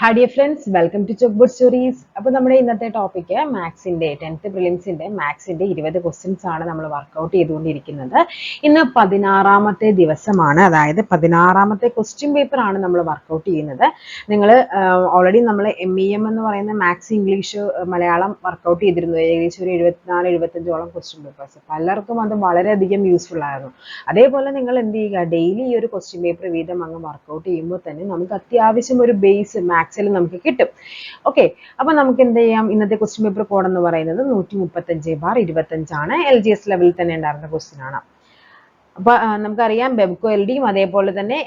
Hi dear friends, welcome to Chalkboard Stories. അപ്പോൾ നമ്മുടെ ഇന്നത്തെ ടോപ്പിക് മാത്സിന്റെ 10th പ്രിലിംസിന്റെ മാത്സിന്റെ 20 ക്വസ്റ്റ്യൻസ് ആണ് നമ്മൾ വർക്ക്ഔട്ട് ചെയ്തുകൊണ്ടിരിക്കുന്നത്. ഇന്ന് 16ാമത്തെ ദിവസമാണ്, അതായത് 16ാമത്തെ ക്വസ്റ്റ്യൻ പേപ്പർ ആണ് നമ്മൾ വർക്ക്ഔട്ട് ചെയ്യുന്നത്. നിങ്ങൾ ഓൾറെഡി നമ്മൾ MEM എന്ന് പറയുന്ന മാത്സ് ഇംഗ്ലീഷ് മലയാളം വർക്ക്ഔട്ട് ചെയ്തിരുന്നു. ഏകദേശം ഒരു 74-75ഓളം ക്വസ്റ്റ്യൻ പേപ്പേഴ്സ്. പലർക്കും അത് വളരെയധികം യൂസ്ഫുൾ ആയിരുന്നു. അതേപോലെ നിങ്ങൾ എന്ത് ചെയ്യുക, ഡെയിലി ഈ ഒരു ക്വസ്റ്റ്യൻ പേപ്പർ വീതം അങ്ങ് വർക്ക്ഔട്ട് ചെയ്യുമ്പോൾ തന്നെ നമുക്ക് അത്യാവശ്യം ഒരു ബേസ് മാത്സിൽ നമുക്ക് കിട്ടും. ഓക്കെ, അപ്പൊ നമുക്ക് എന്ത് ചെയ്യാം, ഇന്നത്തെ ക്വസ്റ്റ്യൻ പേപ്പർ കോഡ് എന്ന് പറയുന്നത് 135/25 ആണ്. LGS ലെവലിൽ തന്നെ ഉണ്ടായിരുന്ന ക്വസ്റ്റ്യൻ ആണ്. അപ്പൊ നമുക്കറിയാം ബെബ്കോ LDയും അതേപോലെ തന്നെ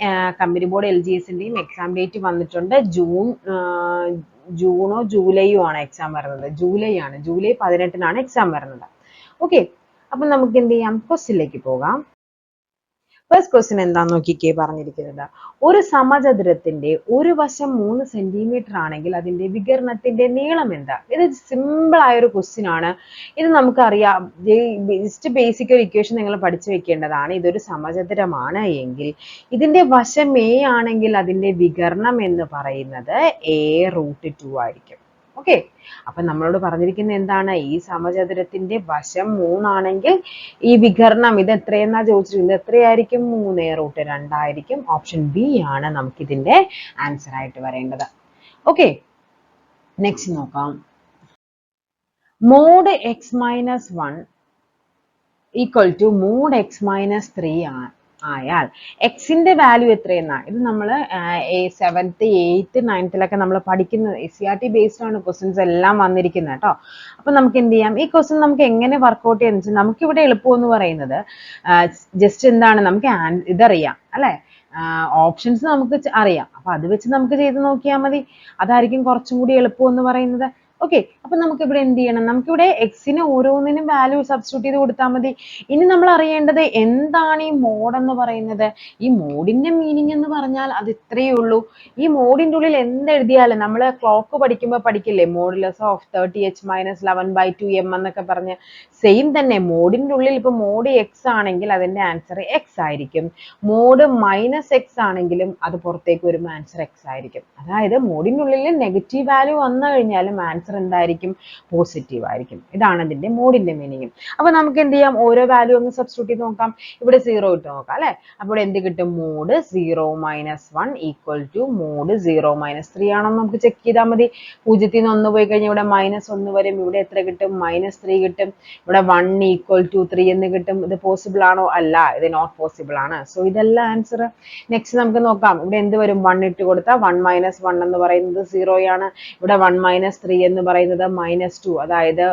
കമ്പനി ബോർഡ് LGSന്റെയും എക്സാം ഡേറ്റ് വന്നിട്ടുണ്ട്. ജൂണോ ജൂലൈയോ ആണ് എക്സാം വരുന്നത്. ജൂലൈ 18-നാണ് എക്സാം വരുന്നത്. ഓക്കെ, അപ്പൊ നമുക്ക് എന്ത് ചെയ്യാം, ക്വസ്റ്റ്യനിലേക്ക് പോകാം. ഫസ്റ്റ് ക്വസ്റ്റ്യൻ എന്താന്ന് നോക്കിക്കേ പറഞ്ഞിരിക്കുന്നത്. ഒരു സമചതുരത്തിന്റെ ഒരു വശം 3 സെന്റിമീറ്റർ ആണെങ്കിൽ അതിന്റെ വികരണത്തിന്റെ നീളം എന്താ? ഇത് സിമ്പിൾ ആയ ഒരു ക്വസ്റ്റ്യൻ ആണ്. ഇത് നമുക്കറിയാം, ജസ്റ്റ് ബേസിക് ഒരു ഇക്വേഷൻ നിങ്ങൾ പഠിച്ചു വെക്കേണ്ടതാണ്. ഇതൊരു സമചതുരമാണ് എങ്കിൽ ഇതിന്റെ വശം A ആണെങ്കിൽ അതിന്റെ വികരണം എന്ന് പറയുന്നത് A√2 ആയിരിക്കും. ഓക്കെ, അപ്പൊ നമ്മളോട് പറഞ്ഞിരിക്കുന്നത് എന്താണ്, ഈ സമചതുരത്തിന്റെ വശം 3 ആണെങ്കിൽ ഈ വികരണം ഇത് എത്രയെന്നാ ചോദിച്ചിരിക്കുന്നത്, എത്രയായിരിക്കും? 3√2 ആയിരിക്കും. ഓപ്ഷൻ ബി ആണ് നമുക്ക് ഇതിന്റെ ആൻസർ ആയിട്ട് വരേണ്ടത്. ഓക്കെ, നെക്സ്റ്റ് നോക്കാം. Mod x-1 equal to mod x-3 ആയാൽ എക്സിന്റെ വാല്യൂ എത്രയെന്നാ? ഇത് നമ്മൾ 7th 8th 9th നമ്മൾ പഠിക്കുന്നത്. SCRT ബേസ്ഡ് ആണ് ക്വസ്റ്റ്യൻസ് എല്ലാം വന്നിരിക്കുന്നത് കേട്ടോ. അപ്പൊ നമുക്ക് എന്ത് ചെയ്യാം, ഈ ക്വസ്റ്റ്യൻ നമുക്ക് എങ്ങനെ വർക്ക്ഔട്ട് ചെയ്യാന്ന് വെച്ചാൽ, നമുക്ക് ഇവിടെ എളുപ്പം എന്ന് പറയുന്നത് ജസ്റ്റ് എന്താണ്, നമുക്ക് ഇതറിയാം അല്ലെ, ഓപ്ഷൻസ് നമുക്ക് അറിയാം. അപ്പൊ അത് വെച്ച് നമുക്ക് ചെയ്ത് നോക്കിയാൽ മതി. അതായിരിക്കും കുറച്ചും കൂടി എളുപ്പം എന്ന് പറയുന്നത്. ഓക്കെ, അപ്പൊ നമുക്ക് ഇവിടെ എന്ത് ചെയ്യണം, നമുക്കിവിടെ എക്സിന് ഓരോന്നിനും വാല്യൂ സബ്സ്റ്റിറ്റ്യൂട്ട് ചെയ്ത് കൊടുത്താൽ മതി. ഇനി നമ്മൾ അറിയേണ്ടത് എന്താണ് ഈ മോഡ് എന്ന് പറയുന്നത്. ഈ മോഡിന്റെ മീനിങ് എന്ന് പറഞ്ഞാൽ അത് ഇത്രയേ ഉള്ളൂ. ഈ മോഡിന്റെ ഉള്ളിൽ എന്ത് എഴുതിയാലും, നമ്മൾ ക്ലോക്ക് പഠിക്കുമ്പോൾ പഠിക്കില്ലേ, മോഡുലസ് ഓഫ് 30h - 11/2m എന്നൊക്കെ പറഞ്ഞ്, സെയിം തന്നെ മോഡിന്റെ ഉള്ളിൽ ഇപ്പൊ മോഡ് എക്സ് ആണെങ്കിൽ അതിന്റെ ആൻസർ എക്സ് ആയിരിക്കും. മോഡ് -x ആണെങ്കിലും അത് പുറത്തേക്ക് വരുമ്പോൾ ആൻസർ എക്സ് ആയിരിക്കും. അതായത് മോഡിന്റെ ഉള്ളിൽ നെഗറ്റീവ് വാല്യൂ വന്നു കഴിഞ്ഞാലും ആൻസർ എന്തായിരിക്കും, പോസിറ്റീവ് ആയിരിക്കും. ഇതാണ് ഇതിന്റെ മോഡിന്റെ മീനിങ്. അപ്പൊ നമുക്ക് എന്ത് ചെയ്യാം, ഓരോ വാല്യൂ ഒന്ന് സബ്സ്റ്റിറ്റ്യൂട്ട് ചെയ്ത് നോക്കാം. ഇവിടെ 0 ഇട്ട് നോക്കാം അല്ലെ. അപ്പോൾ എന്ത് കിട്ടും, മോഡ് 0 - 1 ഈക്വൽ ടു മോഡ് 0 - 3 ആണോ നമുക്ക് ചെക്ക് ചെയ്താൽ മതി. 0ൽ നിന്ന് 1 പോയി കഴിഞ്ഞാൽ ഇവിടെ -1 വരും. ഇവിടെ എത്ര കിട്ടും, -3 കിട്ടും. ഇവിടെ 1 ഈക്വൽ ടു 3 എന്ന് കിട്ടും. ഇത് പോസിബിൾ ആണോ? അല്ല, ഇത് നോട്ട് പോസിബിൾ ആണ്. സോ ഇതല്ല ആൻസർ. നെക്സ്റ്റ് നമുക്ക് നോക്കാം. ഇവിടെ എന്ത് വരും, 1 ഇട്ട് കൊടുത്താൽ 1 - 1 എന്ന് പറയുന്നത് 0 ആണ്. ഇവിടെ 1 - 3 എന്ന് പറയുന്നത് -2, അതായത്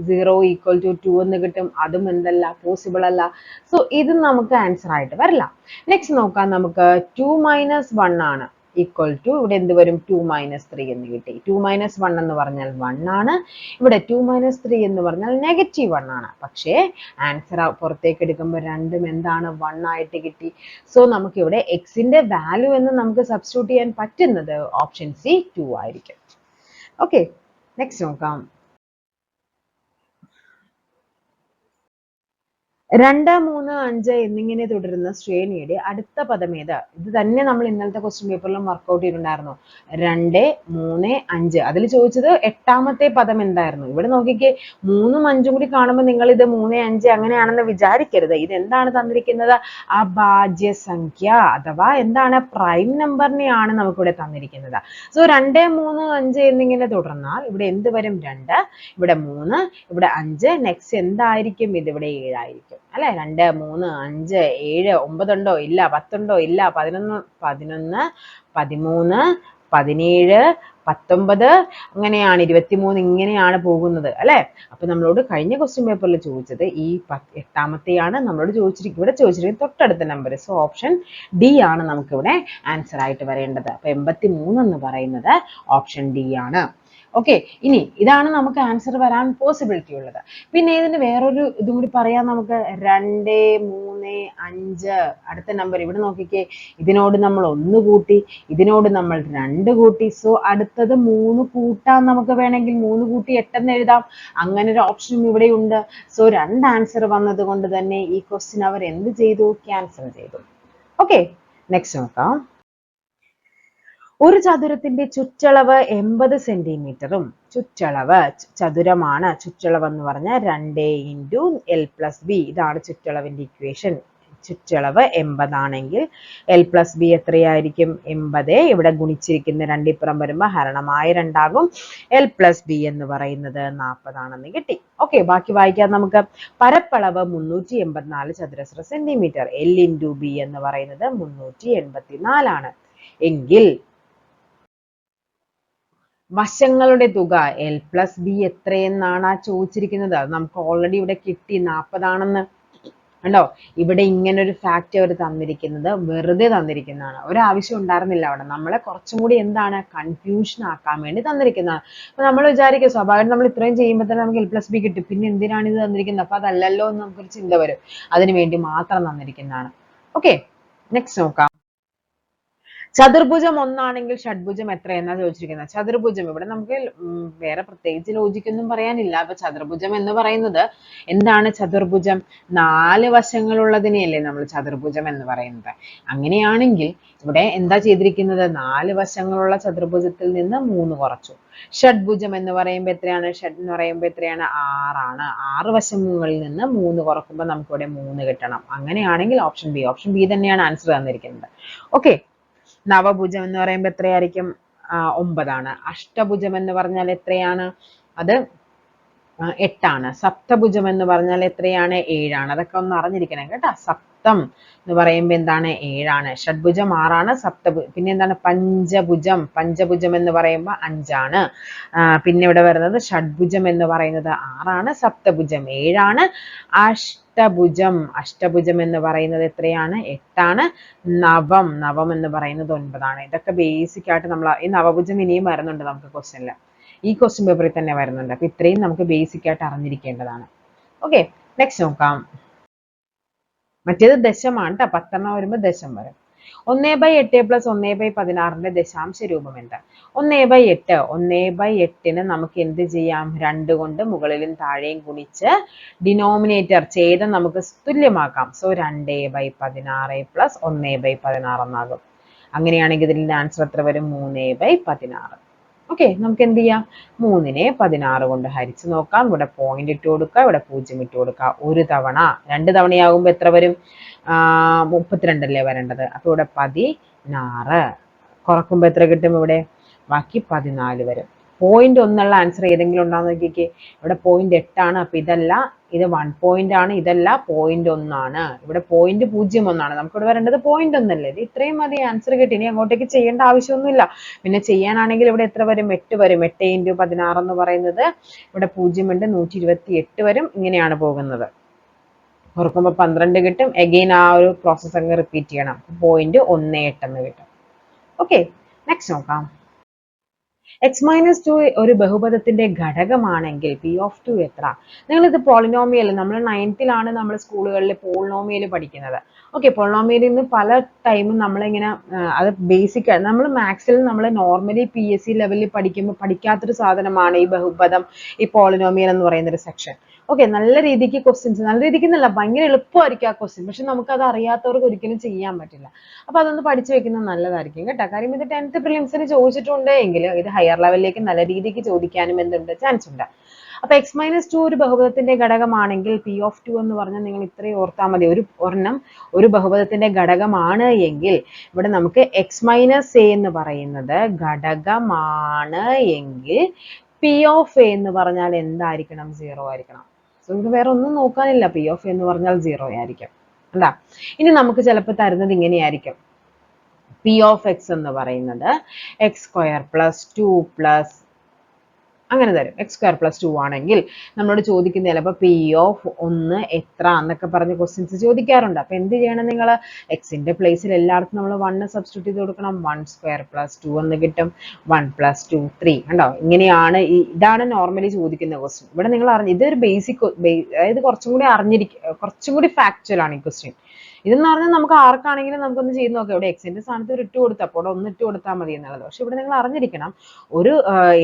0 ഈക്വൽ ടു 2 എന്ന് കിട്ടും. അതും എന്തല്ല, പോസിബിൾ അല്ല. സോ ഇത് നമുക്ക് ആൻസർ ആയിട്ട് വരില്ല. നെക്സ്റ്റ് നോക്കാം നമുക്ക്. 2 - 1 ആണ് ഈക്വൽ ടു, ഇവിടെ എന്ത് വരും, 2 - 3 എന്ന് കിട്ടി. 2 - 1 എന്ന് പറഞ്ഞാൽ 1 ആണ്. ഇവിടെ 2 - 3 എന്ന് പറഞ്ഞാൽ -1 ആണ്. പക്ഷേ ആൻസർ പുറത്തേക്ക് എടുക്കുമ്പോൾ രണ്ടും എന്താണ്, 1 ആയിട്ട് കിട്ടി. സോ നമുക്ക് ഇവിടെ എക്സിന്റെ വാല്യൂ എന്ന് നമുക്ക് സബ്സ്റ്റിറ്റ്യൂട്ട് ചെയ്യാൻ പറ്റുന്നത് ഓപ്ഷൻ സി 2 ആയിരിക്കും. ഓക്കെ, നെക്സ്റ്റ് നോക്കാം. 2, 3, 5 എന്നിങ്ങനെ തുടരുന്ന ശ്രേണിയുടെ അടുത്ത പദം ഏത്? ഇത് തന്നെ നമ്മൾ ഇന്നലത്തെ ക്വസ്റ്റ്യൻ പേപ്പറിലും വർക്ക്ഔട്ട് ചെയ്തിട്ടുണ്ടായിരുന്നു. 2, 3, 5. അതിൽ ചോദിച്ചത് 8ാമത്തെ പദം എന്തായിരുന്നു. ഇവിടെ നോക്കിക്കേ, 3ഉം 5ഉം കൂടി കാണുമ്പോൾ നിങ്ങൾ ഇത് 3, 5 അങ്ങനെയാണെന്ന് വിചാരിക്കരുത്. ഇത് എന്താണ് തന്നിരിക്കുന്നത്, അഭാജ്യ സംഖ്യ അഥവാ എന്താണ്, പ്രൈം നമ്പറിനെയാണ് നമുക്കിവിടെ തന്നിരിക്കുന്നത്. സോ 2, 3, 5 എന്നിങ്ങനെ തുടർന്നാൽ ഇവിടെ എന്ത് വരും, 2, ഇവിടെ 3, ഇവിടെ 5. നെക്സ്റ്റ് എന്തായിരിക്കും, ഇത് ഇവിടെ 7 ആയിരിക്കും അല്ലെ. 2, 3, 5, 7, 9 ഉണ്ടോ? ഇല്ല. 10 ഉണ്ടോ? ഇല്ല. 11, 13, 17, 19 അങ്ങനെയാണ്, 23 ഇങ്ങനെയാണ് പോകുന്നത് അല്ലെ. അപ്പൊ നമ്മളോട് കഴിഞ്ഞ ക്വസ്റ്റ്യൻ പേപ്പറിൽ ചോദിച്ചത് ഈ 8ാമത്തെയാണ് നമ്മളോട് ചോദിച്ചിരിക്കുന്നത്. ഇവിടെ ചോദിച്ചിരിക്കുന്നത് തൊട്ടടുത്ത നമ്പർ. സോ ഓപ്ഷൻ ഡി ആണ് നമുക്കിവിടെ ആൻസർ ആയിട്ട് വരേണ്ടത്. അപ്പൊ 83 എന്ന് പറയുന്നത് ഓപ്ഷൻ ഡി ആണ്. ഓക്കെ, ഇനി ഇതാണ് നമുക്ക് ആൻസർ വരാൻ പോസിബിലിറ്റി ഉള്ളത്. പിന്നെ ഇതിന് വേറൊരു ഇതും കൂടി പറയാം നമുക്ക്. 2, 3, 5 അടുത്ത നമ്പർ ഇവിടെ നോക്കിക്കേ. ഇതിനോട് നമ്മൾ 1 കൂട്ടി, ഇതിനോട് നമ്മൾ 2 കൂട്ടി. സോ അടുത്തത് 3 കൂട്ടാൻ നമുക്ക് വേണമെങ്കിൽ 3 കൂട്ടി 8 എന്ന് എഴുതാം. അങ്ങനെ ഒരു ഓപ്ഷനും ഇവിടെ ഉണ്ട്. സോ 2 ആൻസർ വന്നത് കൊണ്ട് തന്നെ ഈ ക്വസ്റ്റ്യൻ അവർ എന്ത് ചെയ്തു, ക്യാൻസൽ ചെയ്തു. ഓക്കെ, നെക്സ്റ്റ് നോക്കാം. ഒരു ചതുരത്തിന്റെ ചുറ്റളവ് 80 സെന്റിമീറ്ററും ചുറ്റളവ് ചതുരമാണ്. ചുറ്റളവ് എന്ന് പറഞ്ഞാൽ 2 ഇൻറ്റു എൽ പ്ലസ് ബി. ഇതാണ് ചുറ്റളവിന്റെ ഇക്വേഷൻ. ചുറ്റളവ് 80 ആണെങ്കിൽ എൽ പ്ലസ് ബി എത്രയായിരിക്കും? 80. ഇവിടെ ഗുണിച്ചിരിക്കുന്ന രണ്ടിപ്പുറം വരുമ്പോൾ ഹരണമായ 2 ആകും. എൽ പ്ലസ് ബി എന്ന് പറയുന്നത് 40 ആണെന്ന് കിട്ടി. ഓക്കെ, ബാക്കി വായിക്കാം നമുക്ക്. പരപ്പളവ് 384 ചതുരശ്ര സെന്റിമീറ്റർ. എൽ ഇൻറ്റു ബി എന്ന് പറയുന്നത് 384 ആണ്. എങ്കിൽ വശങ്ങളുടെ തുക എൽ പ്ലസ് ബി എത്രയെന്നാണ് ചോദിച്ചിരിക്കുന്നത്. അത് നമുക്ക് ഓൾറെഡി ഇവിടെ കിട്ടി, 40 ആണെന്ന്. കണ്ടോ, ഇവിടെ ഇങ്ങനെ ഒരു ഫാക്റ്റ് അവർ തന്നിരിക്കുന്നത് വെറുതെ തന്നിരിക്കുന്നതാണ്. ഒരാവശ്യം ഉണ്ടായിരുന്നില്ല അവിടെ. നമ്മളെ കുറച്ചും കൂടി എന്താണ് കൺഫ്യൂഷൻ ആക്കാൻ വേണ്ടി തന്നിരിക്കുന്നതാണ്. അപ്പൊ നമ്മൾ വിചാരിക്കും സ്വാഭാവികം നമ്മൾ ഇത്രയും ചെയ്യുമ്പോൾ തന്നെ നമുക്ക് എൽ പ്ലസ് ബി കിട്ടും, പിന്നെ എന്തിനാണ് ഇത് തന്നിരിക്കുന്നത്, അപ്പൊ അതല്ലല്ലോ എന്ന് നമുക്കൊരു ചിന്ത വരും. അതിനു വേണ്ടി മാത്രം തന്നിരിക്കുന്നതാണ്. ഓക്കെ, നെക്സ്റ്റ് നോക്കാം. ചതുർഭുജം ഒന്നാണെങ്കിൽ ഷഡ്ഭുജം എത്രയെന്നാ ചോദിച്ചിരിക്കുന്നത്. ചതുർഭുജം ഇവിടെ നമുക്ക് വേറെ പ്രത്യേകിച്ച് ലോജിക്കൊന്നും പറയാനില്ല. അപ്പൊ ചതുർഭുജം എന്ന് പറയുന്നത് എന്താണ്? ചതുർഭുജം 4 വശങ്ങളുള്ളതിനെയല്ലേ നമ്മൾ ചതുർഭുജം എന്ന് പറയുന്നത്. അങ്ങനെയാണെങ്കിൽ ഇവിടെ എന്താ ചെയ്തിരിക്കുന്നത്? 4 വശങ്ങളുള്ള ചതുർഭുജത്തിൽ നിന്ന് 3 കുറച്ചു. ഷഡ്ഭുജം എന്ന് പറയുമ്പോൾ എത്രയാണ്? ഷഡ് എന്ന് പറയുമ്പോൾ എത്രയാണ്? 6 ആണ്. 6 വശങ്ങളിൽ നിന്ന് 3 കുറക്കുമ്പോൾ നമുക്ക് ഇവിടെ 3 കിട്ടണം. അങ്ങനെയാണെങ്കിൽ ഓപ്ഷൻ ബി തന്നെയാണ് ആൻസർ തന്നിരിക്കുന്നത്. ഓക്കെ, നവഭുജം എന്ന് പറയുമ്പോൾ എത്രയായിരിക്കും? 9 ആണ്. അഷ്ടഭുജം എന്ന് പറഞ്ഞാൽ എത്രയാണ്? അത് 8 ആണ്. സപ്തഭുജം എന്ന് പറഞ്ഞാൽ എത്രയാണ്? 7 ആണ്. അതൊക്കെ ഒന്ന് അറിഞ്ഞിരിക്കണം കേട്ടോ. സപ്തം എന്ന് പറയുമ്പോൾ എന്താണ്? 7 ആണ്. ഷഡ്ഭുജം 6 ആണ്. പിന്നെ എന്താണ്? പഞ്ചഭുജം എന്ന് പറയുമ്പോൾ 5 ആണ്. പിന്നെ ഇവിടെ വരുന്നത് ഷഡ്ഭുജം എന്ന് പറയുന്നത് 6 ആണ്. സപ്തഭുജം 7 ആണ്. അഷ്ടഭുജം എന്ന് പറയുന്നത് എത്രയാണ്? 8 ആണ്. നവം എന്ന് പറയുന്നത് 9 ആണ്. ഇതൊക്കെ ബേസിക് ആയിട്ട് നമ്മൾ ഈ നവഭുജം ഇനിയും വരുന്നുണ്ട് നമുക്ക് ക്വസ്റ്റ്യനിൽ. ഈ ക്വസ്റ്റ്യൻ പേപ്പറിൽ തന്നെ വരുന്നുണ്ട്. അപ്പൊ ഇത്രയും നമുക്ക് ബേസിക് ആയിട്ട് അറിഞ്ഞിരിക്കേണ്ടതാണ്. ഓക്കെ, നെക്സ്റ്റ് നോക്കാം. മറ്റേത് ദശമാണ് കേട്ടോ. 10 വരുമ്പോൾ ദശം വരും. 1/8 + 1/16 ദശാംശ രൂപം എന്താ? 1/8. 1/8 നമുക്ക് എന്ത് ചെയ്യാം? 2 കൊണ്ട് മുകളിലും താഴെയും ഗുണിച്ച് ഡിനോമിനേറ്റർ ഛേദം നമുക്ക് തുല്യമാക്കാം. സോ 2/16 + 1/16 എന്നാകും. അങ്ങനെയാണെങ്കിൽ ഇതിന്റെ ആൻസർ എത്ര വരും? 3/16. ഓക്കെ, നമുക്ക് എന്ത് ചെയ്യാം? 3നെ 16 കൊണ്ട് ഹരിച്ച് നോക്കാം. ഇവിടെ പോയിന്റ് ഇട്ട് കൊടുക്കുക, ഇവിടെ 0 ഇട്ട് കൊടുക്കുക. ഒരു തവണ 2 തവണയാകുമ്പോൾ എത്ര വരും? 32 അല്ലേ വരേണ്ടത്. അപ്പൊ ഇവിടെ 16. കുറക്കുമ്പോൾ എത്ര കിട്ടും? ഇവിടെ ബാക്കി 14 വരും. പോയിന്റ് 1 ആൻസർ ഏതെങ്കിലും ഉണ്ടാകുന്ന നോക്കിക്കേ. ഇവിടെ പോയിന്റ് 8 ആണ്. അപ്പൊ ഇതല്ല, ഇത് 1 പോയിന്റ് ആണ്. ഇതല്ല, പോയിന്റ് 1 ആണ്. ഇവിടെ പോയിന്റ് 01 ആണ്. നമുക്ക് ഇവിടെ വരേണ്ടത് പോയിന്റ് 1 അല്ലേ. ഇത് ഇത്രയും മതി, ആൻസർ കിട്ടി. ഇനി അങ്ങോട്ടേക്ക് ചെയ്യേണ്ട ആവശ്യമൊന്നുമില്ല. പിന്നെ ചെയ്യാനാണെങ്കിൽ ഇവിടെ എത്ര വരും? 8 വരും. 8 × 16 എന്ന് പറയുന്നത് ഇവിടെ 0 ഉണ്ട്, 128 വരും. ഇങ്ങനെയാണ് പോകുന്നത്. ഓർക്കുമ്പോൾ 12 കിട്ടും. എഗെയിൻ ആ ഒരു പ്രോസസ് അങ്ങ് റിപ്പീറ്റ് ചെയ്യണം. പോയിന്റ് 18 എന്ന് കിട്ടും. ഓക്കെ, നെക്സ്റ്റ് നോക്കാം. x-2 ഒരു ബഹുപദത്തിന്റെ ഘടകമാണെങ്കിൽ p(2) എത്ര? നിങ്ങളിത് പോളിനോമിയൽ, നമ്മൾ 9th നമ്മൾ സ്കൂളുകളിൽ പോളിനോമിയൽ പഠിക്കുന്നത്. ഓക്കെ, പോളിനോമിയലിൽ നിന്ന് പല ടൈമും നമ്മളിങ്ങനെ അത് ബേസിക് നമ്മൾ മാത്സിൽ നമ്മൾ നോർമലി PSC ലെവലിൽ പഠിക്കുമ്പോൾ പഠിക്കാത്തൊരു സാധനമാണ് ഈ ബഹുപദം, ഈ പോളിനോമിയൽ എന്ന് പറയുന്ന ഒരു സെക്ഷൻ. ഓക്കെ, നല്ല രീതിക്ക് ക്വസ്റ്റ്യൻസ്, നല്ല രീതിക്ക് എന്നല്ല, ഭയങ്കര എളുപ്പമായിരിക്കും ആ ക്വസ്റ്റ്യൻ. പക്ഷെ നമുക്ക് അത് അറിയാത്തവർക്ക് ഒരിക്കലും ചെയ്യാൻ പറ്റില്ല. അപ്പൊ അതൊന്ന് പഠിച്ചു വെക്കുന്നത് നല്ലതായിരിക്കും കേട്ടോ. കാര്യം ഇത് 10th പ്രിലിംസിന് ചോദിച്ചിട്ടുണ്ട് എങ്കിൽ ഇത് ഹയർ ലെവലിലേക്ക് നല്ല രീതിക്ക് ചോദിക്കാനും എന്തുണ്ട്? ചാൻസ് ഉണ്ട്. അപ്പൊ x-2 ഒരു ബഹുപദത്തിന്റെ ഘടകമാണെങ്കിൽ p(2) എന്ന് പറഞ്ഞാൽ നിങ്ങൾ ഇത്രയും ഓർത്താൽ മതി. ഒരു ബഹുപദത്തിന്റെ ഘടകമാണ് എങ്കിൽ ഇവിടെ നമുക്ക് x-a എന്ന് പറയുന്നത് ഘടകമാണ് എങ്കിൽ p(a) എന്ന് പറഞ്ഞാൽ എന്തായിരിക്കണം? 0 ആയിരിക്കണം. സോ നമുക്ക് വേറെ ഒന്നും നോക്കാനില്ല. p(a) എന്ന് പറഞ്ഞാൽ 0 ആയിരിക്കും. അല്ല, ഇനി നമുക്ക് ചിലപ്പോൾ തരുന്നത് ഇങ്ങനെയായിരിക്കും. p(x) എന്ന് പറയുന്നത് x² + 2+ അങ്ങനെ തരും. x² + 2 ആണെങ്കിൽ നമ്മളോട് ചോദിക്കുന്ന ചിലപ്പോൾ p(1) എത്ര എന്നൊക്കെ പറഞ്ഞ് ക്വസ്റ്റ്യൻസ് ചോദിക്കാറുണ്ട്. അപ്പൊ എന്ത് ചെയ്യണം? നിങ്ങൾ എക്സിന്റെ പ്ലേസിൽ എല്ലായിടത്തും നമ്മൾ 1 സബ്സ്റ്റിറ്റ്യൂട്ട് ചെയ്ത് കൊടുക്കണം. 1² + 2 എന്ന് കിട്ടും. 1 + 2 3. കണ്ടോ, ഇങ്ങനെയാണ്. ഇതാണ് നോർമലി ചോദിക്കുന്ന ക്വസ്റ്റ്യൻ. ഇവിടെ നിങ്ങൾ ഇതൊരു ബേസിക്, അതായത് കുറച്ചും കൂടി ഫാക്ച്വൽ ആണ് ഈ ക്വസ്റ്റ്യൻ. ഇതെന്ന് പറഞ്ഞാൽ നമുക്ക് ആർക്കാണെങ്കിലും നമുക്കൊന്ന് ചെയ്ത് നോക്കാം. ഇവിടെ എക്സിന്റെ സ്ഥാനത്ത് ഒരു ഇട്ട് കൊടുത്താൽ അപ്പോൾ 1 ഇട്ട് കൊടുത്താൽ മതി എന്നുള്ളത്. പക്ഷെ ഇവിടെ നിങ്ങൾ അറിഞ്ഞിരിക്കണം,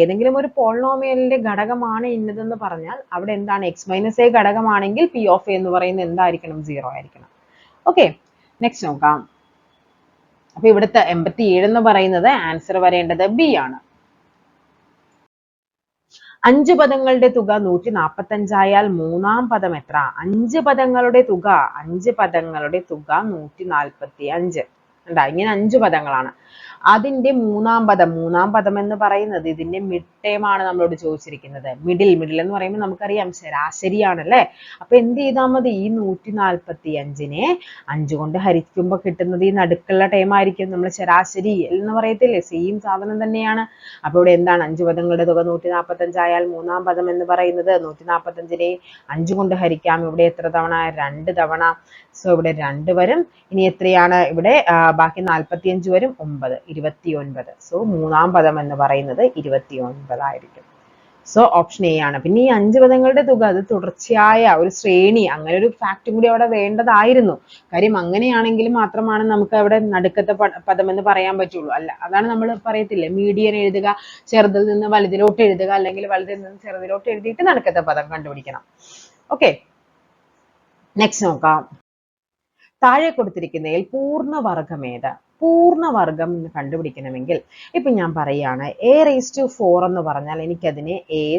ഏതെങ്കിലും ഒരു പോളിനോമിയലിന്റെ ഘടകമാണ് ഇന്നതെന്ന് പറഞ്ഞാൽ അവിടെ എന്താണ്? x-a ഘടകമാണെങ്കിൽ p(a) എന്ന് പറയുന്നത് എന്തായിരിക്കണം? 0 ആയിരിക്കണം. ഓക്കെ, നെക്സ്റ്റ് നോക്കാം. അപ്പൊ ഇവിടുത്തെ 87 എന്ന് പറയുന്നത് ആൻസർ വരേണ്ടത് ബി ആണ്. 5 പദങ്ങളുടെ തുക 145 ആയാൽ മൂന്നാം പദം എത്ര? 5 പദങ്ങളുടെ തുക 145. ഉണ്ടാ, ഇങ്ങനെ 5 പദങ്ങളാണ്. അതിന്റെ മൂന്നാം പദം എന്ന് പറയുന്നത് ഇതിന്റെ മിഡ് ടേം ആണ് നമ്മളോട് ചോദിച്ചിരിക്കുന്നത്. മിഡിൽ എന്ന് പറയുമ്പോൾ നമുക്കറിയാം ശരാശരിയാണല്ലേ. അപ്പൊ എന്ത് ചെയ്താൽ മതി? ഈ 145നെ 5 കൊണ്ട് ഹരിക്കുമ്പോൾ കിട്ടുന്നത് ഈ നടുക്കുള്ള ടേം ആയിരിക്കും. നമ്മൾ ശരാശരി എന്ന് പറയത്തില്ലേ, സെയിം സാധനം തന്നെയാണ്. അപ്പൊ ഇവിടെ എന്താണ്? 5 പദങ്ങളുടെ തുക 145 ആയാൽ മൂന്നാം പദം എന്ന് പറയുന്നത് 145നെ 5 കൊണ്ട് ഹരിക്കാം. ഇവിടെ എത്ര തവണ? 2 തവണ. സോ ഇവിടെ 2 വരും. ഇനി എത്രയാണ് ഇവിടെ? ബാക്കി 45 വരും. 9, 29. സോ മൂന്നാം പദം എന്ന് പറയുന്നത് 29 ആയിരിക്കും. സോ ഓപ്ഷൻ എ ആണ്. പിന്നെ ഈ 5 പദങ്ങളുടെ തുക അത് തുടർച്ചയായ ഒരു ശ്രേണി, അങ്ങനെ ഒരു ഫാക്ട് കൂടി അവിടെ വേണ്ടതായിരുന്നു. കാര്യം അങ്ങനെയാണെങ്കിൽ മാത്രമാണ് നമുക്ക് അവിടെ നടുക്കത്തെ പദം എന്ന് പറയാൻ പറ്റുള്ളൂ. അല്ല, അതാണ് നമ്മൾ പറയത്തില്ലേ, മീഡിയൻ എഴുതുക, ചെറുതിൽ നിന്ന് വലുതിലോട്ട് എഴുതുക, അല്ലെങ്കിൽ വലുതിൽ നിന്ന് ചെറുതിലോട്ട് എഴുതിയിട്ട് നടുക്കത്തെ പദം കണ്ടുപിടിക്കണം. ഓക്കെ, നെക്സ്റ്റ് നോക്കാം. താഴെ കൊടുത്തിരിക്കുന്നതിൽ പൂർണ്ണവർഗം ഏത്? പൂർണ്ണവർഗം കണ്ടുപിടിക്കണമെങ്കിൽ ഇപ്പൊ ഞാൻ പറയാണ് a⁴ എന്ന് പറഞ്ഞാൽ എനിക്കതിനെ a²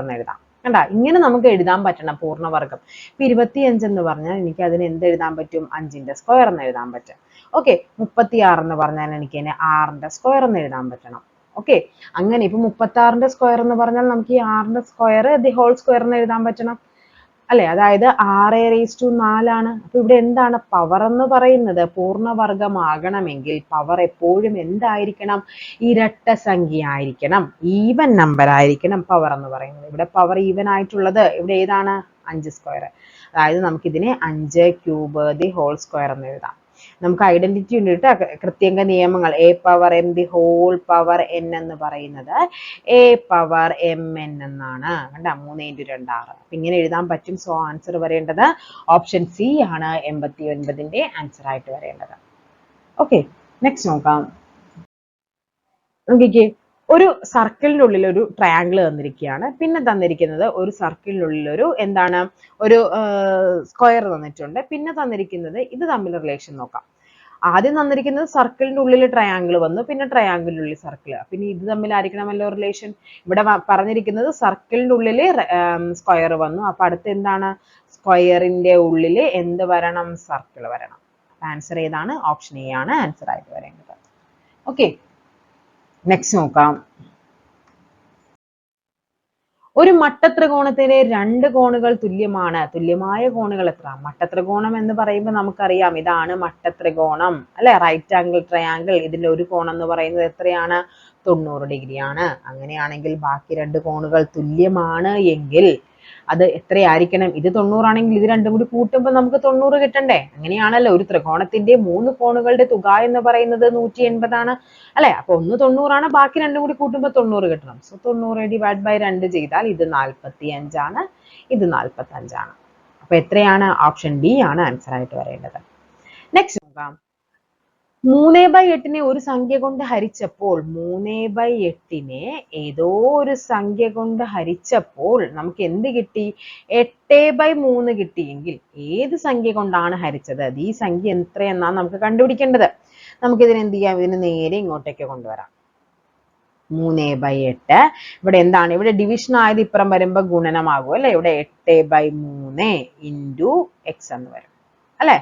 എന്ന് എഴുതാം. കണ്ടാ, ഇങ്ങനെ നമുക്ക് എഴുതാൻ പറ്റണം പൂർണ്ണവർഗം. ഇപ്പൊ 25 എന്ന് പറഞ്ഞാൽ എനിക്ക് അതിന് എന്ത് എഴുതാൻ പറ്റും? 5ന്റെ സ്ക്വയർ എന്ന് എഴുതാൻ പറ്റും. ഓക്കെ, 36 എന്ന് പറഞ്ഞാൽ എനിക്ക് അതിനെ 6ന്റെ സ്ക്വയർ എന്ന് എഴുതാൻ പറ്റണം. ഓക്കെ, അങ്ങനെ ഇപ്പൊ 36ന്റെ സ്ക്വയർ എന്ന് പറഞ്ഞാൽ നമുക്ക് ഈ 6ന്റെ സ്ക്വയർ ² എന്ന് എഴുതാൻ പറ്റണം അല്ലെ? അതായത് 6⁴ ആണ്. അപ്പൊ ഇവിടെ എന്താണ് പവർ എന്ന് പറയുന്നത്? പൂർണ്ണവർഗമാകണമെങ്കിൽ പവർ എപ്പോഴും എന്തായിരിക്കണം? ഇരട്ട സംഖ്യ ആയിരിക്കണം, ഈവൻ നമ്പർ ആയിരിക്കണം പവർ എന്ന് പറയുന്നത്. ഇവിടെ പവർ ഈവൻ ആയിട്ടുള്ളത് ഇവിടെ ഏതാണ്? 5². അതായത് നമുക്കിതിനെ 5³ എന്ന് എഴുതാം. നമുക്ക് ഐഡന്റിറ്റി ഉണ്ട്, കൃത്യങ്ക നിയമങ്ങൾ. a⁴m⁴n എന്ന് പറയുന്നത് a⁴mn എന്നാണ്. കണ്ട, 3 × 2 6. അപ്പൊ ഇങ്ങനെ എഴുതാൻ പറ്റും. സോ ആൻസർ വരേണ്ടത് ഓപ്ഷൻ സി ആണ് 89ന്റെ ആൻസർ ആയിട്ട് വരേണ്ടത്. ഓക്കെ, നെക്സ്റ്റ് നോക്കാം. നോക്കിക്കേ, ഒരു സർക്കിളിന്റെ ഉള്ളിൽ ഒരു ട്രയാങ്കിൾ തന്നിരിക്കുകയാണ്. പിന്നെ തന്നിരിക്കുന്നത് ഒരു സർക്കിളിനുള്ളിൽ ഒരു എന്താണ്? ഒരു സ്ക്വയർ തന്നിട്ടുണ്ട്. പിന്നെ തന്നിരിക്കുന്നത് ഇത് തമ്മിൽ റിലേഷൻ നോക്കാം. ആദ്യം തന്നിരിക്കുന്നത് സർക്കിളിന്റെ ഉള്ളിൽ ട്രയാങ്കിൾ വന്നു, പിന്നെ ട്രയാങ്കിളിനുള്ളിൽ സർക്കിൾ. പിന്നെ ഇത് തമ്മിലായിരിക്കണമല്ലോ റിലേഷൻ. ഇവിടെ പറഞ്ഞിരിക്കുന്നത് സർക്കിളിന്റെ ഉള്ളിൽ സ്ക്വയർ വന്നു. അപ്പൊ അടുത്ത് എന്താണ്? സ്ക്വയറിന്റെ ഉള്ളിൽ എന്ത് വരണം? സർക്കിൾ വരണം. ആൻസർ ഏതാണ്? ഓപ്ഷൻ എ ആണ് ആൻസർ ആയിട്ട് വരേണ്ടത്. ഓക്കെ, നെക്സ്റ്റ് നോക്കാം. ഒരു മട്ടത്രികോണത്തിലെ 2 കോണുകൾ തുല്യമാണ്. തുല്യമായ കോണുകൾ എത്ര? മട്ടത്രികോണം എന്ന് പറയുമ്പോൾ നമുക്കറിയാം ഇതാണ് മട്ടത്രികോണം അല്ലെ, റൈറ്റ് ആംഗിൾ ട്രയാങ്കിൾ. ഇതിന്റെ ഒരു കോണം എന്ന് പറയുന്നത് എത്രയാണ്? 90 ഡിഗ്രിയാണ്. അങ്ങനെയാണെങ്കിൽ ബാക്കി 2 കോണുകൾ തുല്യമാണ് എങ്കിൽ അത് എത്രയായിരിക്കണം? ഇത് 90 ആണെങ്കിൽ ഇത് രണ്ടും കൂടി കൂട്ടുമ്പോൾ നമുക്ക് 90 കിട്ടണ്ടേ? അങ്ങനെയാണല്ലോ. ഒരു ത്രികോണത്തിന്റെ 3 കോണുകളുടെ തുക എന്ന് പറയുന്നത് 180 ആണ് അല്ലെ? അപ്പൊ ഒന്ന് 90 ആണ്, ബാക്കി രണ്ടും കൂടി കൂട്ടുമ്പോൾ 90 കിട്ടണം. സോ 90 / 2 ചെയ്താൽ ഇത് 45 ആണ്, ഇത് 45 ആണ്. അപ്പൊ എത്രയാണ്? ഓപ്ഷൻ ഡി ആണ് ആൻസർ ആയിട്ട് വരേണ്ടത്. നെക്സ്റ്റ് നോക്കാം. 3/8 ഒരു സംഖ്യ കൊണ്ട് ഹരിച്ചപ്പോൾ 3/8 ഏതോ ഒരു സംഖ്യ കൊണ്ട് ഹരിച്ചപ്പോൾ നമുക്ക് എന്ത് കിട്ടി? 8/3 കിട്ടിയെങ്കിൽ ഏത് സംഖ്യ കൊണ്ടാണ് ഹരിച്ചത്? അത് ഈ സംഖ്യ എത്രയെന്നാണ് നമുക്ക് കണ്ടുപിടിക്കേണ്ടത്. നമുക്കിതിന് എന്ത് ചെയ്യാം? ഇതിന് നേരെ ഇങ്ങോട്ടേക്ക് കൊണ്ടുവരാം. 3/8 ഇവിടെ എന്താണ്? ഇവിടെ ഡിവിഷൻ ആയത് ഇപ്പുറം വരുമ്പോ ഗുണനമാകും അല്ലെ? ഇവിടെ 8/3 × x എന്ന് വരും അല്ലെ?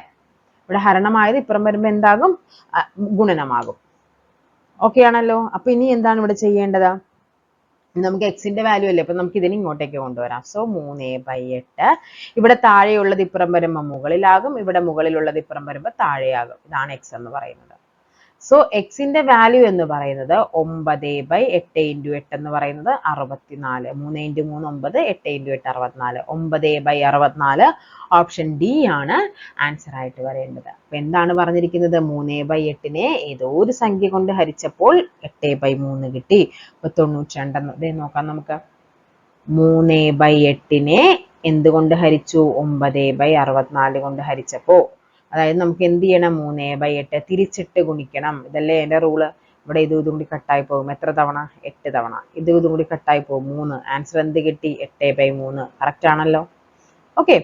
ഇവിടെ ഹരണമായത് ഇപ്പുറം വരുമ്പോ എന്താകും? ഗുണനമാകും. ഓക്കെ ആണല്ലോ. അപ്പൊ ഇനി എന്താണ് ഇവിടെ ചെയ്യേണ്ടത്? നമുക്ക് എക്സിന്റെ വാല്യൂ അല്ലേ, അപ്പൊ നമുക്ക് ഇതിനെ ഇങ്ങോട്ടേക്ക് കൊണ്ടുവരാം. സോ 3/8 ഇവിടെ താഴെയുള്ളത് ഇപ്പുറം വരുമ്പോ മുകളിലാകും, ഇവിടെ മുകളിലുള്ളത് ഇപ്പുറം വരുമ്പോ താഴെയാകും. ഇതാണ് എക്സ് എന്ന് പറയുന്നത്. സോ എക്സിന്റെ വാല്യൂ എന്ന് പറയുന്നത് 9/8 × 8 എന്ന് പറയുന്നത് 64. 3 × 3 9, 8 × 8 64. 9/64 ഓപ്ഷൻ ഡി ആണ് ആൻസർ ആയിട്ട് വരേണ്ടത്. അപ്പൊ എന്താണ് പറഞ്ഞിരിക്കുന്നത്? 3/8 ഏതോ ഒരു സംഖ്യ കൊണ്ട് ഹരിച്ചപ്പോൾ 8/3 കിട്ടി. അപ്പൊ 92 നോക്കാം നമുക്ക്. 3/8 എന്തുകൊണ്ട് ഹരിച്ചു? 9/64 കൊണ്ട് ഹരിച്ചപ്പോ. അതായത് നമുക്ക് എന്ത് ചെയ്യണം? 3/8 തിരിച്ചിട്ട് ഗുണിക്കണം. ഇതല്ലേ എന്റെ റൂള്. ഇവിടെ ഇതും കൂടി കട്ടായി പോകും. എത്ര തവണ? 8 തവണ. ഇതും കൂടി കട്ടായി പോകും. 3. ആൻസർ എന്ത് കിട്ടി? 8/3. കറക്റ്റ് ആണല്ലോ. ഓക്കെ,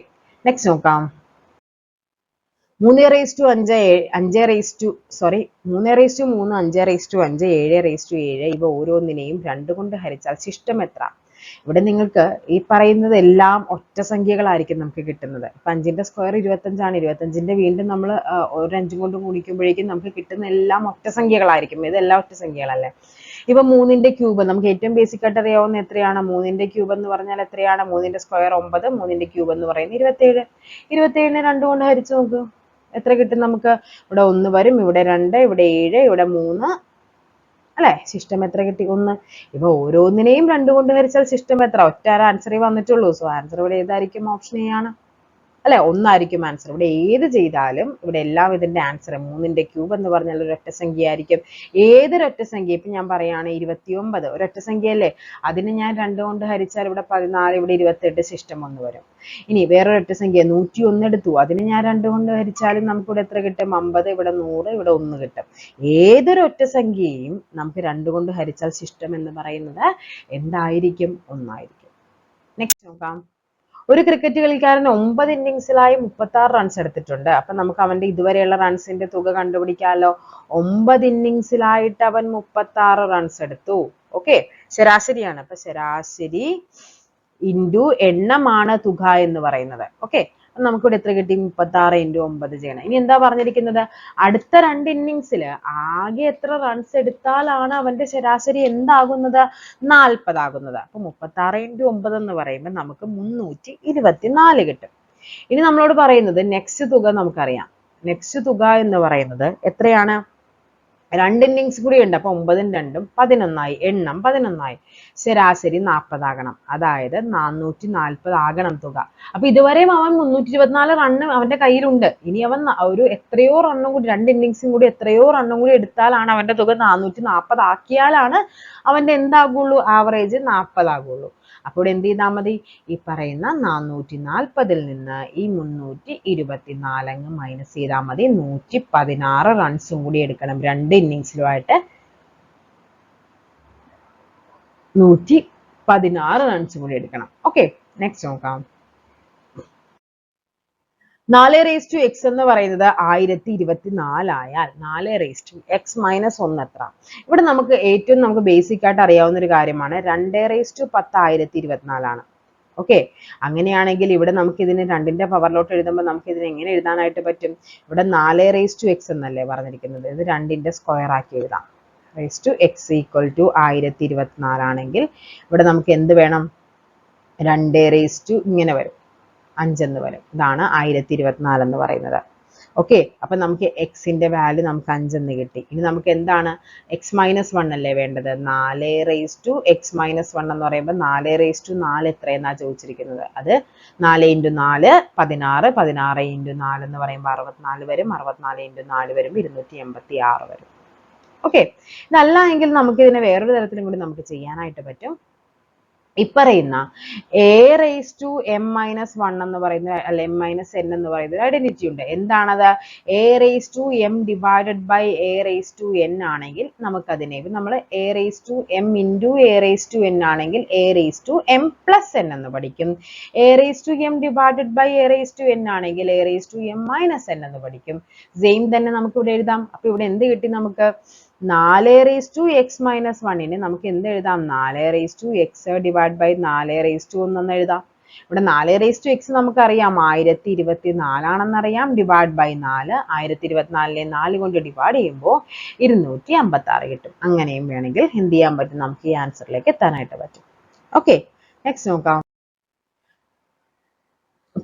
നെക്സ്റ്റ് നോക്കാം. 3 ഇവ ഓരോന്നിനെയും 2 കൊണ്ട് ഹരിച്ചാൽ ശിഷ്ടം എത്ര? ഇവിടെ നിങ്ങൾക്ക് ഈ പറയുന്നത് എല്ലാം ഒറ്റ സംഖ്യകളായിരിക്കും നമുക്ക് കിട്ടുന്നത്. ഇപ്പൊ 5ന്റെ സ്ക്വയർ 25ആണ്. 25ന്റെ വീണ്ടും നമ്മൾ ഒരു 5 കൊണ്ട് ഗുണിക്കുമ്പോഴേക്കും നമുക്ക് കിട്ടുന്ന എല്ലാം ഒറ്റ സംഖ്യകളായിരിക്കും. ഇതെല്ലാം ഒറ്റ സംഖ്യകളല്ലേ. ഇപ്പൊ 3ന്റെ ക്യൂബ് നമുക്ക് ഏറ്റവും ബേസിക് ആയിട്ട് അറിയാവുന്ന എത്രയാണ്? 3ന്റെ ക്യൂബ് എന്ന് പറഞ്ഞാൽ എത്രയാണ്? 3ന്റെ സ്ക്വയർ 9, 3ന്റെ ക്യൂബ് എന്ന് പറയുന്നത് 27. 27നെ 2 കൊണ്ട് ഹരിച്ചു നോക്ക്, എത്ര കിട്ടും നമുക്ക്? ഇവിടെ 1 വരും, ഇവിടെ 2, ഇവിടെ 7, ഇവിടെ 3 അല്ലെ. ശിഷ്ടം എത്ര കിട്ടി? 1. ഇപ്പൊ ഓരോന്നിനെയും 2 കൊണ്ട് ഹരിച്ചാൽ ശിഷ്ടം എത്ര? ഒറ്റ ആൻസറേ വന്നിട്ടുള്ളൂ. സോ ആൻസർ ഇവിടെ ഏതായിരിക്കും? ഓപ്ഷൻ എ ആണ് അല്ലെ. 1 ആയിരിക്കും ആൻസർ. ഇവിടെ ഏത് ചെയ്താലും ഇവിടെ എല്ലാം ഇതിന്റെ ആൻസർ 3ന്റെ ക്യൂബ് എന്ന് പറഞ്ഞാൽ ഒരു ഒറ്റ സംഖ്യ ആയിരിക്കും. ഏതൊരൊറ്റ സംഖ്യ, ഇപ്പൊ ഞാൻ പറയാണ് 29 ഒരൊറ്റ സംഖ്യ അല്ലേ, അതിന് ഞാൻ 2 കൊണ്ട് ഹരിച്ചാൽ ഇവിടെ 14, ഇവിടെ 28 ശിഷ്ടം 1 വരും. ഇനി വേറൊരൊറ്റ സംഖ്യ 101 എടുത്തു, അതിന് ഞാൻ 2 കൊണ്ട് ഹരിച്ചാലും നമുക്കിവിടെ എത്ര കിട്ടും? 50, ഇവിടെ 100, ഇവിടെ 1 കിട്ടും. ഏതൊരൊറ്റ സംഖ്യയും നമുക്ക് 2 കൊണ്ട് ഹരിച്ചാൽ ശിഷ്ടം എന്ന് പറയുന്നത് എന്തായിരിക്കും? 1 ആയിരിക്കും. നെക്സ്റ്റ് നോക്കാം. ഒരു ക്രിക്കറ്റ് കളിക്കാരൻ 9 ഇന്നിംഗ്സിലായി 36 റൺസ് എടുത്തിട്ടുണ്ട്. അപ്പൊ നമുക്ക് അവന്റെ ഇതുവരെയുള്ള റൺസിന്റെ തുക കണ്ടുപിടിക്കാമല്ലോ. 9 ഇന്നിംഗ്സിലായിട്ട് അവൻ 36 റൺസ് എടുത്തു. ഓക്കെ, ശരാശരിയാണ്. അപ്പൊ ശരാശരി ഇൻറ്റു എണ്ണമാണ് തുക എന്ന് പറയുന്നത്. ഓക്കെ, നമുക്കിവിടെ എത്ര കിട്ടി? 36 × 9 ചെയ്യണം. ഇനി എന്താ പറഞ്ഞിരിക്കുന്നത്? അടുത്ത 2 ഇന്നിംഗ്സിൽ ആകെ എത്ര റൺസ് എടുത്താലാണ് അവന്റെ ശരാശരി എന്താകുന്നത്? 40 ആകുന്നത്. അപ്പൊ 36 × 9 എന്ന് പറയുമ്പോൾ നമുക്ക് 324 കിട്ടും. ഇനി നമ്മളോട് പറയുന്നത് നെക്സ്റ്റ് തുക നമുക്കറിയാം. നെക്സ്റ്റ് തുക എന്ന് പറയുന്നത് എത്രയാണ്? 2 ഇന്നിംഗ്സ് കൂടി ഉണ്ട്. അപ്പൊ 9 × 2 11ആയി. എണ്ണം 11ആയി. ശരാശരി 40 ആകണം. അതായത് 440 ആകണം തുക. അപ്പൊ ഇതുവരെയും അവൻ 324 റണ്ണ് അവന്റെ കയ്യിലുണ്ട്. ഇനി അവൻ ഒരു എത്രയോ റണ്ണും കൂടി, 2 ഇന്നിംഗ്സും കൂടി എത്രയോ റണ്ണും കൂടി എടുത്താലാണ് അവന്റെ തുക 440 ആക്കിയാലാണ് അവന്റെ എന്താകുള്ളൂ? ആവറേജ് 40 ആകുള്ളൂ. അപ്പോൾ എന്ത് ചെയ്താൽ മതി? ഈ പറയുന്ന 440 നിന്ന് ഈ 324 അങ്ങ് മൈനസ് ചെയ്താൽ മതി. 116 റൺസും കൂടി എടുക്കണം. 2 ഇന്നിംഗ്സിലുമായിട്ട് 116 റൺസും കൂടി എടുക്കണം. ഓക്കെ, നെക്സ്റ്റ് നോക്കാം. 4x എന്ന് പറയുന്നത് 1024 ആയാൽ 4x - 1 എത്ര? ഇവിടെ നമുക്ക് ഏറ്റവും നമുക്ക് ബേസിക് ആയിട്ട് അറിയാവുന്ന ഒരു കാര്യമാണ് 210 1024 ആണ്. ഓക്കെ, അങ്ങനെയാണെങ്കിൽ ഇവിടെ നമുക്ക് ഇതിന് 2ന്റെ പവറിലോട്ട് എഴുതുമ്പോൾ നമുക്ക് ഇതിനെ എങ്ങനെ എഴുതാനായിട്ട് പറ്റും? ഇവിടെ 4x എന്നല്ലേ പറഞ്ഞിരിക്കുന്നത്, ഇത് 2ന്റെ സ്ക്വയർ ആക്കി എഴുതാം. x = 1024 ആണെങ്കിൽ ഇവിടെ നമുക്ക് എന്ത് വേണം? 2 ഇങ്ങനെ വരും, 5 എന്ന് വരും. ഇതാണ് 1024 എന്ന് പറയുന്നത്. ഓക്കെ, അപ്പൊ നമുക്ക് എക്സിന്റെ വാല്യൂ നമുക്ക് 5 എന്ന് കിട്ടി. ഇനി നമുക്ക് എന്താണ്? x - 1 അല്ലേ വേണ്ടത്? 4x - 1 എന്ന് പറയുമ്പോൾ 4 എത്രയെന്നാ ചോദിച്ചിരിക്കുന്നത്. അത് 4 × 4 16, 16 × 4 എന്ന് പറയുമ്പോൾ 64 വരും. 64 × 4 വരുമ്പോൾ 286 വരും. ഓക്കെ, ഇതല്ല എങ്കിൽ നമുക്ക് ഇതിനെ വേറൊരു തരത്തിലും കൂടി നമുക്ക് ചെയ്യാനായിട്ട് പറ്റും. ഇപ്പറയുന്ന a⁻m - 1 എന്ന് പറയുന്ന അല്ല m - n എന്ന് പറയുന്ന ഒരു ഐഡന്റിറ്റി ഉണ്ട്. എന്താണത്? a⁻m ഡിവൈഡഡ് ബൈ a⁻n ആണെങ്കിൽ നമുക്കതിനെ നമ്മൾ a⁻m × a⁻n ആണെങ്കിൽ a⁻m + n എന്ന് പഠിക്കും. a⁻m ഡിവൈഡഡ് ബൈ a⁻n ആണെങ്കിൽ a⁻m - n എന്ന് പഠിക്കും. സെയിം തന്നെ നമുക്ക് ഇവിടെ എഴുതാം. അപ്പൊ ഇവിടെ എന്ത് കിട്ടി നമുക്ക്? 4x - 1നെ നമുക്ക് എന്ത് എഴുതാം? 4x ഡിവൈഡ് ബൈ 4x എന്ന് എഴുതാം. ഇവിടെ 4x നമുക്കറിയാം 1024 ആണെന്നറിയാം. ഡിവൈഡ് ബൈ 4, 1024നെ 4 കൊണ്ട് ഡിവൈഡ് ചെയ്യുമ്പോൾ 256 കിട്ടും. അങ്ങനെയും വേണമെങ്കിൽ എന്ത് ചെയ്യാൻ പറ്റും? നമുക്ക് ഈ ആൻസറിലേക്ക് എത്താനായിട്ട് പറ്റും. ഓക്കെ, നെക്സ്റ്റ് നോക്കാം.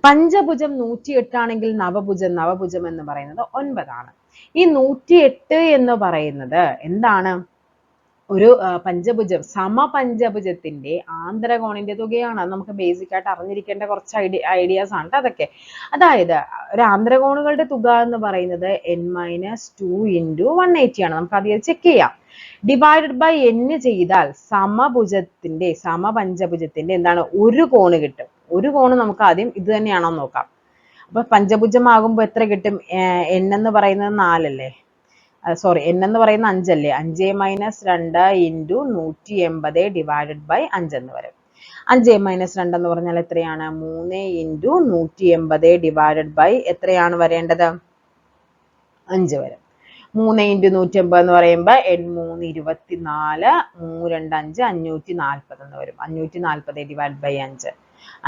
പഞ്ചഭുജം 108 ആണെങ്കിൽ നവഭുജം എന്ന് പറയുന്നത് 9 ആണ്. ഈ 108 എന്ന് പറയുന്നത് എന്താണ്? ഒരു പഞ്ചഭുജം, സമപഞ്ചഭുജത്തിന്റെ ആന്തരകോണിന്റെ തുകയാണ്. അത് നമുക്ക് ബേസിക് ആയിട്ട് അറിഞ്ഞിരിക്കേണ്ട കുറച്ച് ഐഡിയാസ് ആണ് അതൊക്കെ. അതായത് ഒരു ആന്തരകോണുകളുടെ തുക എന്ന് പറയുന്നത് n - 2 × 180 ആണ്. നമുക്ക് അത് ചെക്ക് ചെയ്യാം. ഡിവൈഡഡ് ബൈ n ചെയ്താൽ സമപഞ്ചഭുജത്തിന്റെ എന്താണ്? ഒരു കോണ് കിട്ടും. ഒരു കോണ് നമുക്ക് ആദ്യം ഇത് തന്നെയാണോ നോക്കാം. അപ്പൊ പഞ്ചഭുജമാകുമ്പോൾ എത്ര കിട്ടും? n എന്ന് പറയുന്നത് 4 അല്ലേ? സോറി, n എന്ന് പറയുന്ന 5 അല്ലേ? 5 - 2 × 180 ഡിവൈഡഡ് ബൈ 5 എന്ന് വരും. 5 - 2 എന്ന് പറഞ്ഞാൽ എത്രയാണ്? 3 × 180 ഡിവൈഡഡ് ബൈ എത്രയാണ് വരേണ്ടത്? 5 വരും. 3 ഇൻറ്റു 150 എന്ന് പറയുമ്പോൾ 3 24, 3 2 5 540 എന്ന് വരും. 540 ഡിവൈഡ് ബൈ 5.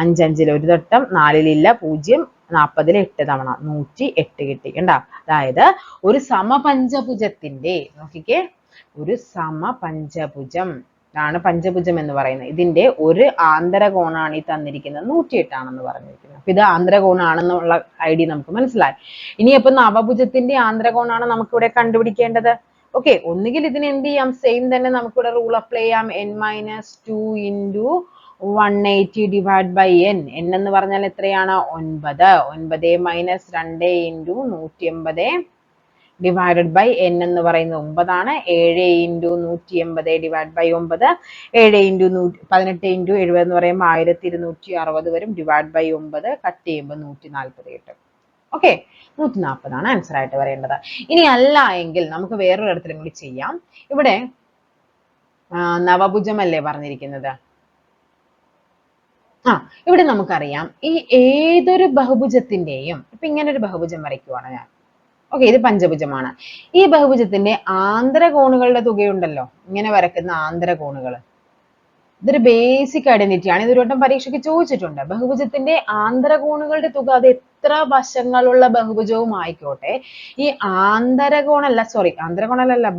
5 5 ഒരു തട്ടം, 4 0, 40 8 തവണ 108 കിട്ടി. കണ്ടോ? അതായത് ഒരു സമപഞ്ചഭുജത്തിന്റെ, നോക്കിക്കേ, ഒരു സമപഞ്ചഭുജം, ഇതാണ് പഞ്ചഭുജം എന്ന് പറയുന്നത്. ഇതിന്റെ ഒരു ആന്തരകോണാണ് ഈ തന്നിരിക്കുന്നത് 108 ആണെന്ന് പറഞ്ഞിരിക്കുന്നത്. അപ്പൊ ഇത് ആന്തരകോണാണെന്നുള്ള ഐഡിയ നമുക്ക് മനസ്സിലായി. ഇനി അപ്പൊ നവഭുജത്തിന്റെ ആന്തരകോണാണ് നമുക്ക് ഇവിടെ കണ്ടുപിടിക്കേണ്ടത്. ഓക്കെ, ഒന്നുകിൽ ഇതിന് എന്ത് ചെയ്യാം, സെയിം തന്നെ നമുക്കിവിടെ റൂൾ അപ്ലൈ ചെയ്യാം. n-2 into 180 divide by n. n എന്ന് പറഞ്ഞാൽ എത്രയാണ്? 9. 9 minus 2 into 180 divided by n എന്ന് പറയുന്നത് 9 ആണ്. 7 into 180 divide by 9. 7 into 18 into 70 എന്ന് പറയുമ്പോൾ 1260 വരും. ഡിവൈഡ് ബൈ 9 കട്ട് ചെയ്യുമ്പോൾ 140 കിട്ടും. ഓക്കെ, 140 ആണ് ആൻസർ ആയിട്ട് വരേണ്ടത്. ഇനി അല്ല എങ്കിൽ നമുക്ക് വേറൊരു ഇടത്തിലും കൂടി ചെയ്യാം. ഇവിടെ നവഭുജമല്ലേ പറഞ്ഞിരിക്കുന്നത്? ഇവിടെ നമുക്കറിയാം ഈ ഏതൊരു ബഹുഭുജത്തിന്റെയും, ഇപ്പൊ ഇങ്ങനെ ഒരു ബഹുഭുജം വരയ്ക്കുവാണ് ഞാൻ. ഓക്കെ, ഇത് പഞ്ചഭുജമാണ്. ഈ ബഹുഭുജത്തിന്റെ ആന്തരകോണുകളുടെ തുകയുണ്ടല്ലോ, ഇങ്ങനെ വരക്കുന്ന ആന്തരകോണുകൾ, ഇതൊരു ബേസിക് ഐഡന്റിറ്റി ആണ്. ഇതൊരു വട്ടം പരീക്ഷയ്ക്ക് ചോദിച്ചിട്ടുണ്ട്. ബഹുഭുജത്തിന്റെ ആന്തരകോണുകളുടെ തുക, അത് എത്ര വശങ്ങളുള്ള ബഹുഭുജവും ആയിക്കോട്ടെ, ഈ ആന്തരകോണല്ല,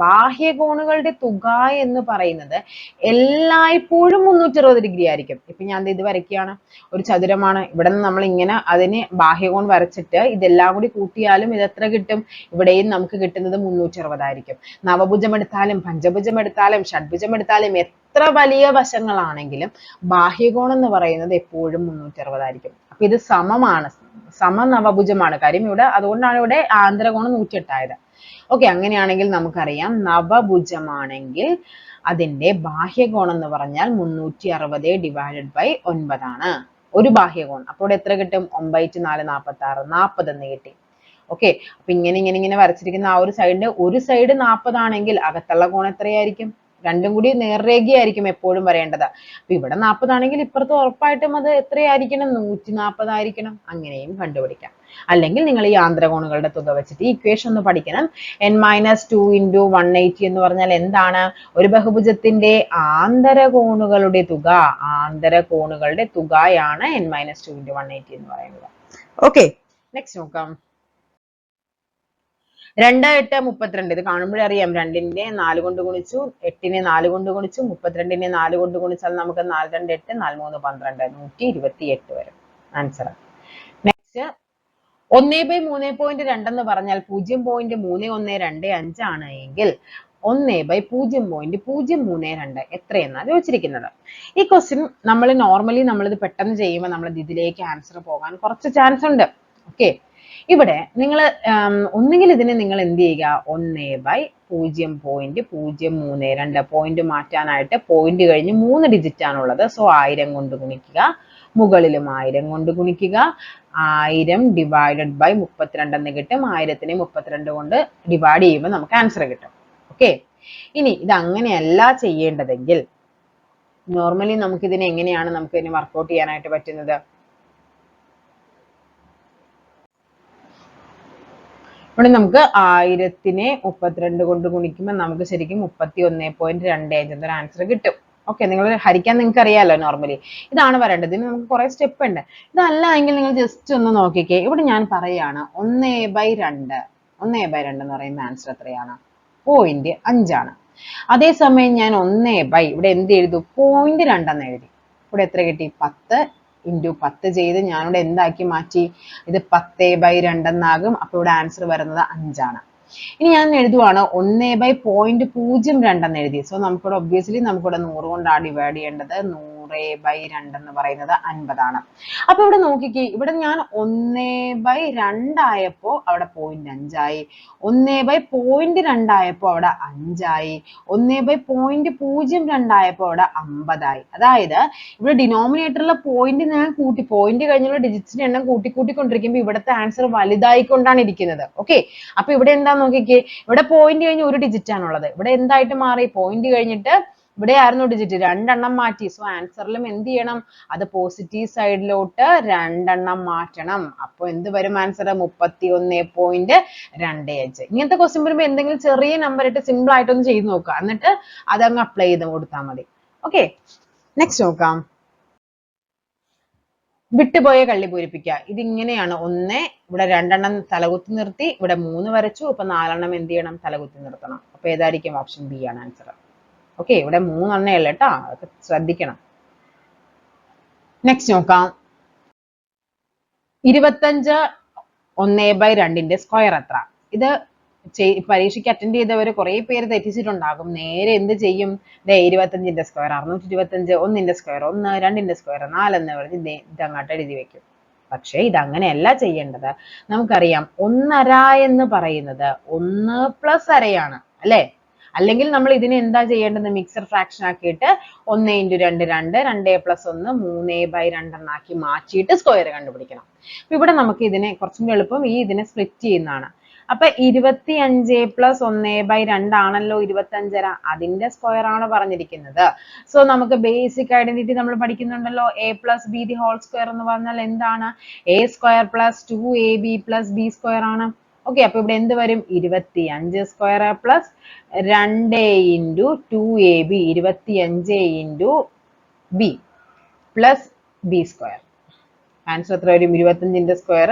ബാഹ്യകോണുകളുടെ തുക എന്ന് പറയുന്നത് എല്ലായ്പ്പോഴും 360 ഡിഗ്രി ആയിരിക്കും. ഇപ്പൊ ഞാൻ ഇത് വരയ്ക്കുകയാണ്, ഒരു ചതുരമാണ്. ഇവിടെ നിന്ന് നമ്മൾ ഇങ്ങനെ അതിന് ബാഹ്യകോൺ വരച്ചിട്ട് ഇതെല്ലാം കൂടി കൂട്ടിയാലും ഇത് എത്ര കിട്ടും? ഇവിടെയും നമുക്ക് കിട്ടുന്നത് 360 ആയിരിക്കും. നവഭുജം എടുത്താലും പഞ്ചഭുജം എടുത്താലും ഷഡ്ഭുജം എടുത്താലും എത്ര വലിയ വശങ്ങളാണെങ്കിലും ബാഹ്യകോൺ എന്ന് പറയുന്നത് എപ്പോഴും 360 ആയിരിക്കും. അപ്പൊ ഇത് സമമാണ്, സമനവഭുജമാണ്. കാര്യം ഇവിടെ അതുകൊണ്ടാണ് ഇവിടെ ആന്തരകോൺ 108 ആയത്. ഓക്കെ, അങ്ങനെയാണെങ്കിൽ നമുക്കറിയാം നവഭുജമാണെങ്കിൽ അതിന്റെ ബാഹ്യകോൺ എന്ന് പറഞ്ഞാൽ 360 ഡിവൈഡഡ് ബൈ 9 ആണ് ഒരു ബാഹ്യകോൺ. അപ്പോൾ ഇവിടെ എത്ര കിട്ടും? 9 4 46, 40 എന്ന് കിട്ടി. ഓക്കെ, അപ്പൊ ഇങ്ങനെ വരച്ചിരിക്കുന്ന ആ ഒരു സൈഡിന്റെ ഒരു സൈഡ് 40 ആണെങ്കിൽ അകത്തുള്ള കോൺ എത്രയായിരിക്കും? രണ്ടും കൂടി നേർരേഖയായിരിക്കും എപ്പോഴും വരേണ്ടത്. അപ്പൊ ഇവിടെ 40 ആണെങ്കിൽ ഇപ്പുറത്ത് ഉറപ്പായിട്ടും അത് എത്രയായിരിക്കണം? 140 ആയിരിക്കണം. അങ്ങനെയും കണ്ടുപിടിക്കാം. അല്ലെങ്കിൽ നിങ്ങൾ ഈ ആന്തരകോണുകളുടെ തുക വെച്ചിട്ട് ഈ ഇക്വേഷൻ ഒന്ന് പഠിക്കണം. n-2 ഇൻറ്റു 180 എന്ന് പറഞ്ഞാൽ എന്താണ്? ഒരു ബഹുഭുജത്തിന്റെ ആന്തരകോണുകളുടെ തുകയാണ് n-2 ഇൻറ്റു 180 എന്ന് പറയുന്നത്. ഓക്കെ, നെക്സ്റ്റ് നോക്കാം. 2 8 32. ഇത് കാണുമ്പോഴേ അറിയാം, 2നെ 4 കൊണ്ട് ഗുണിച്ചു, 8നെ 4 കൊണ്ട് ഗുണിച്ചു, 32നെ 4 കൊണ്ട് ഗുണിച്ചാൽ നമുക്ക് 4 2 8, 4 3 12, 128 വരും ആൻസർ. നെക്സ്റ്റ് 1/3.2 എന്ന് പറഞ്ഞാൽ 0.3125 ആണ് എങ്കിൽ 1/0.032 എത്രയെന്നാണ് ചോദിച്ചിരിക്കുന്നത്. ഈ ക്വസ്റ്റ്യൻ നമ്മൾ നോർമലി ഇത് പെട്ടെന്ന് ചെയ്യുമ്പോൾ നമ്മൾ ഇതിലേക്ക് ആൻസർ പോകാൻ കുറച്ച് ചാൻസ് ഉണ്ട്. ഓക്കെ, ഇവിടെ നിങ്ങൾ ഒന്നുകിൽ ഇതിനെ നിങ്ങൾ എന്ത് ചെയ്യുക, 1/0.032 പോയിന്റ് മാറ്റാനായിട്ട് പോയിന്റ് കഴിഞ്ഞ് 3 ഡിജിറ്റ് ആണുള്ളത്. സോ 1000 കൊണ്ട് ഗുണിക്കുക, മുകളിലും 1000 കൊണ്ട് ഗുണിക്കുക. 1000 ഡിവൈഡഡ് ബൈ 32 എന്ന് കിട്ടും. 1000നെ 32 കൊണ്ട് ഡിവൈഡ് ചെയ്യുമ്പോൾ നമുക്ക് ആൻസർ കിട്ടും. ഓക്കെ, ഇനി ഇത് അങ്ങനെയല്ല ചെയ്യേണ്ടതെങ്കിൽ നോർമലി നമുക്കിതിനെ എങ്ങനെയാണ് ഇതിനെ വർക്ക്ഔട്ട് ചെയ്യാനായിട്ട് പറ്റുന്നത്? ഇവിടെ നമുക്ക് 1000നെ 32 കൊണ്ട് ഗുണിക്കുമ്പോൾ നമുക്ക് ശരിക്കും 31.25 എന്നൊരു ആൻസർ കിട്ടും. ഓക്കെ, നിങ്ങൾ ഹരിക്കാൻ നിങ്ങൾക്ക് അറിയാലോ നോർമലി. ഇതാണ് വരേണ്ടത്. ഇതിന് നമുക്ക് കുറെ സ്റ്റെപ്പ് ഉണ്ട്. ഇതല്ല എങ്കിൽ നിങ്ങൾ ജസ്റ്റ് ഒന്ന് നോക്കിക്കേ. ഇവിടെ ഞാൻ പറയാണ് 1/2. 1/2 എന്ന് പറയുമ്പോൾ ആൻസർ എത്രയാണ്? 0.5 ആണ്. അതേസമയം ഞാൻ ഇവിടെ എന്ത് എഴുതു? 0.2 എന്ന് എഴുതി. ഇവിടെ എത്ര കിട്ടി? 10 ഇൻറ്റു 10 ചെയ്ത് ഞാനിവിടെ എന്താക്കി മാറ്റി? ഇത് 10/2 എന്നാകും. അപ്പൊ ഇവിടെ ആൻസർ വരുന്നത് 5 ആണ്. ഇനി ഞാൻ എഴുതുവാണ് 1/0.02 എന്ന് എഴുതി. സോ നമുക്കിവിടെ ഒബ്വിയസ്ലി നമുക്കിവിടെ 100 കൊണ്ടാണ് ഡിവൈഡ് ചെയ്യേണ്ടത്. 100/2 എന്ന് പറയുന്നത് 50 ആണ്. അപ്പൊ ഇവിടെ നോക്കിക്കേ, ഇവിടെ ഞാൻ 1/2 ആയപ്പോ അവിടെ 0.5 ആയി. 1/0.2 ആയപ്പോ അവിടെ 5 ആയി. 1/0.02 ആയപ്പോ അവിടെ 50 ആയി. അതായത് ഇവിടെ ഡിനോമിനേറ്ററിലെ പോയിന്റ് ഞാൻ കൂട്ടി, പോയിന്റ് കഴിഞ്ഞുള്ള ഡിജിറ്റ്സിന്റെ എണ്ണം കൂട്ടിക്കൊണ്ടിരിക്കുമ്പോൾ ഇവിടുത്തെ ആൻസർ വലുതായിക്കൊണ്ടാണ് ഇരിക്കുന്നത്. ഓക്കെ, അപ്പൊ ഇവിടെ എന്താ നോക്കിക്കേ, ഇവിടെ പോയിന്റ് കഴിഞ്ഞ് ഒരു ഡിജിറ്റ് ആണുള്ളത്. ഇവിടെ എന്തായിട്ട് മാറി? പോയിന്റ് കഴിഞ്ഞിട്ട് ഇവിടെ ആയിരുന്നു ഡിജിറ്റ്, രണ്ടെണ്ണം മാറ്റി. സോ ആൻസറിലും എന്ത് ചെയ്യണം, അത് പോസിറ്റീവ് സൈഡിലോട്ട് രണ്ടെണ്ണം മാറ്റണം. അപ്പോൾ എന്ത് വരും ആൻസർ? 31.25. ഇങ്ങനത്തെ ക്വസ്റ്റ്യൻ വരുമ്പോൾ എന്തെങ്കിലും ചെറിയ നമ്പർ ഇട്ട് സിമ്പിൾ ആയിട്ടൊന്ന് ചെയ്ത് നോക്കുക, എന്നിട്ട് അതങ്ങ് അപ്ലൈ ചെയ്ത് കൊടുത്താൽ മതി. ഓക്കെ, നെക്സ്റ്റ് നോക്കാം. വിട്ടുപോയ കള്ളി പൂരിപ്പിക്കുക. ഇതിങ്ങനെയാണ്. ഒന്ന്, ഇവിടെ രണ്ടെണ്ണം തലകുത്തി നിർത്തി, ഇവിടെ 3 വരച്ചു. അപ്പൊ 4 എന്ത് ചെയ്യണം? തലകുത്തി നിർത്തണം. അപ്പൊ ഏതായിരിക്കും? ഓപ്ഷൻ ബി ആണ് ആൻസർ. ഓക്കെ, ഇവിടെ 3 ഉള്ളൂ കേട്ടോ, അതൊക്കെ ശ്രദ്ധിക്കണം. നെക്സ്റ്റ് നോക്കാം. 25 1/2 സ്ക്വയർ എത്ര? ഇത് പരീക്ഷയ്ക്ക് അറ്റൻഡ് ചെയ്തവർ കുറെ പേര് തെറ്റിച്ചിട്ടുണ്ടാകും. നേരെ എന്ത് ചെയ്യും? 25 സ്ക്വയർ 625, 1 സ്ക്വയർ 1, 2 സ്ക്വയർ 4 എന്ന് പറഞ്ഞ് ഇതങ്ങോട്ട് എഴുതി വെക്കും. പക്ഷേ ഇതങ്ങനെയല്ല ചെയ്യേണ്ടത്. നമുക്കറിയാം 1/2 എന്ന് പറയുന്നത് 1 പ്ലസ് അരയാണ് അല്ലേ? അല്ലെങ്കിൽ നമ്മൾ ഇതിനെ എന്താ ചെയ്യേണ്ടത്? മിക്സർ ഫ്രാക്ഷൻ ആക്കിയിട്ട് 1 × 2 2, 2 + 1 3/2 എന്നാക്കി മാറ്റിയിട്ട് സ്ക്വയർ കണ്ടുപിടിക്കണം. അപ്പൊ ഇവിടെ നമുക്ക് ഇതിനെ കുറച്ചും കൂടി എളുപ്പം ഇതിനെ സ്പ്ലിറ്റ് ചെയ്യുന്നതാണ്. അപ്പൊ 25 + 1/2 ആണല്ലോ 25. അതിന്റെ സ്ക്വയർ ആണ് പറഞ്ഞിരിക്കുന്നത്. സോ നമുക്ക് ബേസിക് ഐഡന്റിറ്റി നമ്മൾ പഠിക്കുന്നുണ്ടല്ലോ, a + b the whole square എന്ന് പറഞ്ഞാൽ എന്താണ്? a² + 2ab + b² ആണ്. ഓക്കെ, അപ്പൊ ഇവിടെ എന്ത് വരും? 25² + 2 × 2ab 25 × b + b². ആൻസർ എത്ര വരും? 25 സ്ക്വയർ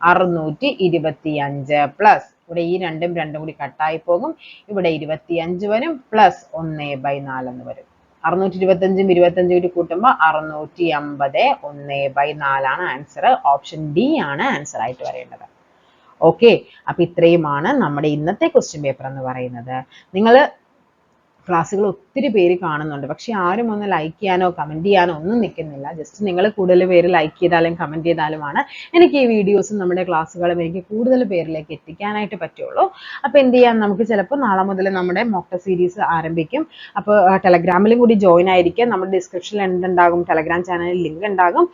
625 പ്ലസ് ഇവിടെ ഈ രണ്ടും കൂടി കട്ടായി പോകും. ഇവിടെ 25 വരും പ്ലസ് 1/4 എന്ന് വരും. 625 25 കൂടി കൂട്ടുമ്പോൾ 650 1/4 ആണ് ആൻസർ. ഓപ്ഷൻ ഡി ആണ് ആൻസർ ആയിട്ട് വരേണ്ടത്. ഓക്കെ, അപ്പൊ ഇത്രയുമാണ് നമ്മുടെ ഇന്നത്തെ ക്വസ്റ്റ്യൻ പേപ്പർ എന്ന് പറയുന്നത്. നിങ്ങൾ ക്ലാസ്സുകൾ ഒത്തിരി പേര് കാണുന്നുണ്ട്, പക്ഷെ ആരും ഒന്ന് ലൈക്ക് ചെയ്യാനോ കമന്റ് ചെയ്യാനോ ഒന്നും നിൽക്കുന്നില്ല. ജസ്റ്റ് നിങ്ങൾ കൂടുതൽ പേര് ലൈക്ക് ചെയ്താലും കമന്റ് ചെയ്താലുമാണ് എനിക്ക് ഈ വീഡിയോസും നമ്മുടെ ക്ലാസ്സുകളും എനിക്ക് കൂടുതൽ പേരിലേക്ക് എത്തിക്കാനായിട്ട് പറ്റുള്ളൂ. അപ്പോൾ എന്ത് ചെയ്യാം, നമുക്ക് ചിലപ്പോൾ നാളെ മുതൽ നമ്മുടെ മോക്ക് ടെസ്റ്റ് സീരീസ് ആരംഭിക്കും. അപ്പോൾ ടെലഗ്രാമിലും കൂടി ജോയിൻ ആയിരിക്കും. നമ്മുടെ ഡിസ്ക്രിപ്ഷനിൽ എന്തുണ്ടാകും? ടെലഗ്രാം ചാനലിൽ ലിങ്ക് ഉണ്ടാകും.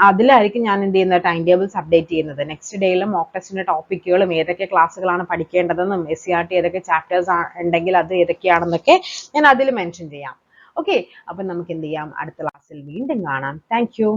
അതിലായിരിക്കും ഞാൻ എന്ത് ചെയ്യുന്നത്? ടൈം ടേബിൾസ് അപ്ഡേറ്റ് ചെയ്യുന്നത്. നെക്സ്റ്റ് ഡേയിലും മോക്ക് ടെസ്റ്റിന്റെ ടോപ്പിക്കുകളും ഏതൊക്കെ ക്ലാസ്സുകളാണ് പഠിക്കേണ്ടതെന്നും SCERT ഏതൊക്കെ ചാപ്റ്റേഴ്സ് ഉണ്ടെങ്കിൽ അത് ഏതൊക്കെയാണെന്നൊക്കെ ഞാൻ അതിൽ മെൻഷൻ ചെയ്യാം. ഓക്കെ, അപ്പൊ നമുക്ക് എന്ത് ചെയ്യാം? അടുത്ത ക്ലാസ്സിൽ വീണ്ടും കാണാം. Thank you.